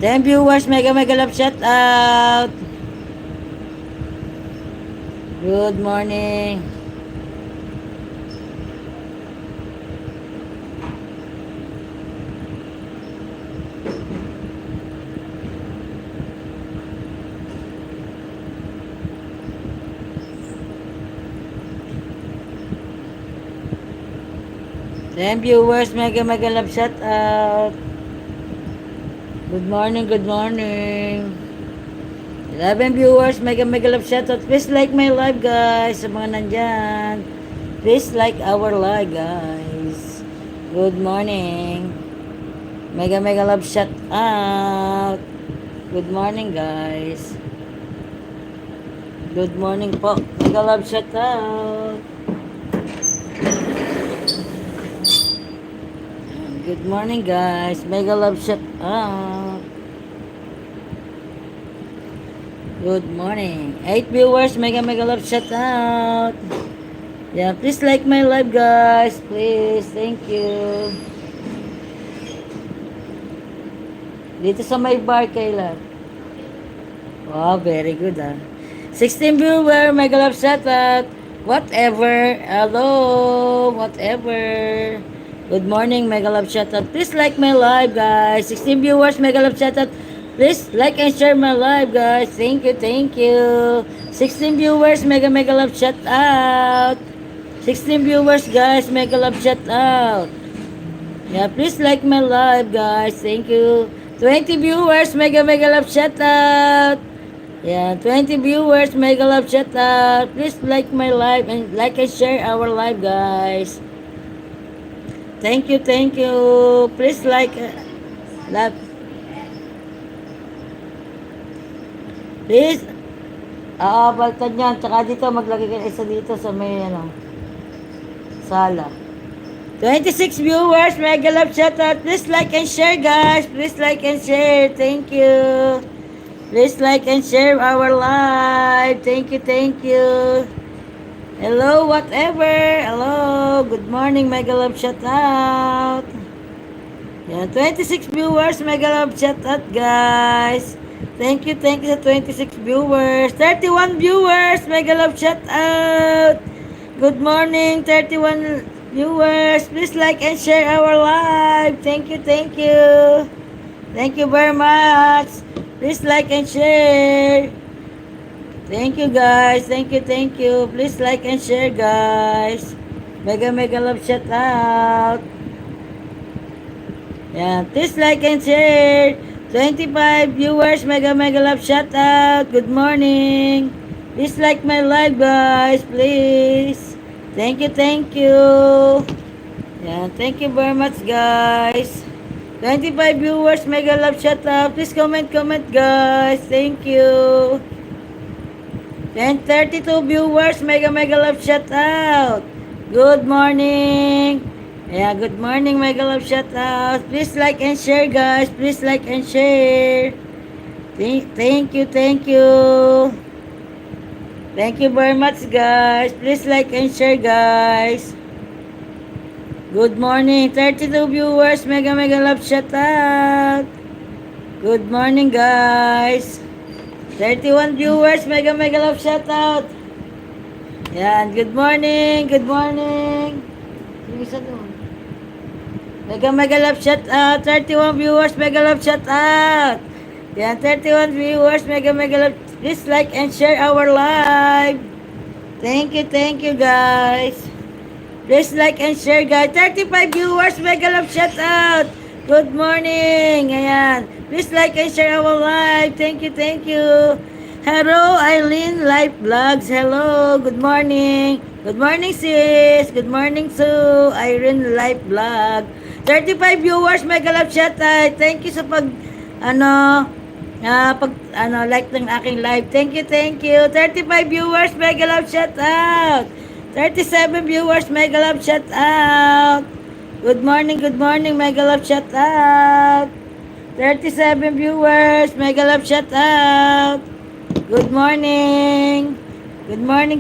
10 viewers, mega mega love shout out. Good morning. Then viewers, mega mega love shout out. Good morning, good morning. 11 viewers, mega mega love shout out. Please like my live guys, sa mga nandyan. Please like our live guys. Good morning. Mega mega love shout out. Good morning guys. Good morning po. Mega love shout out. Good morning guys. Mega love shout out. Good morning. 8 viewers, mega mega love shout out. Yeah, please like my live guys. Please. Thank you. Dito sa may bar Kayla. Wow, very good 16 viewer, mega love shout out. Whatever. Hello. Whatever. Good morning, mega love shout out. Please like my live guys. 16 viewers, mega love shout out. Please like and share my live guys. Thank you, thank you. 16 viewers, mega mega love shout out. 16 viewers guys, mega love shout out. Yeah, please like my live guys. Thank you. 20 viewers, mega mega love shout out. Yeah, 20 viewers, mega love shout out. Please like my live and like and share our live guys. Thank you, thank you. Please like love. Please. Baltan yan. Tsaka dito, maglagay ka isa dito sa may, sala. 26 viewers, mega love shout out. Please like and share, guys. Please like and share. Thank you. Please like and share our live. Thank you, thank you. Hello, whatever. Hello. Good morning, mega love shout out. Yan, 26 viewers, mega love shout out, guys. Thank you sa 26 viewers. 31 viewers, mega love shout out. Good morning, 31 viewers. Please like and share our live. Thank you, thank you. Thank you very much. Please like and share. Thank you guys. Thank you, thank you. Please like and share, guys. Mega mega love shout out. Yeah, please like and share. 25 viewers, mega mega love shout out. Good morning. Please like my live guys, please. Thank you, thank you. Yeah, thank you very much guys. 25 viewers, mega love shout out. Please comment guys. Thank you. And 32 viewers, mega mega love shout out. Good morning. Yeah, good morning, mega love shout out. Please like and share, guys. Please like and share. Thank you, thank you. Thank you very much, guys. Please like and share, guys. Good morning, 32 viewers, mega mega love shout out. Good morning, guys. 31 viewers, mega mega love shout out. Yan, good morning, good morning. Isa doon. Mega mega love shout out. 31 viewers, mega love shout out. Yan, 31 viewers, mega mega love. Please like and share our live. Thank you guys. Please like and share, guys. 35 viewers, mega love shout out. Good morning. Ayan. Please like and share our live. Thank you. Hello, Eileen Life Vlogs. Hello. Good morning. Good morning, sis. Good morning, Sue. Irene Life Vlog. 35 viewers, mega love shout out. Thank you sa like ng aking live. Thank you. 35 viewers, mega love shout out. 37 viewers, mega love shout out. Good morning, mega love shout out. 37 viewers, mega love shout out. Good morning. Good morning.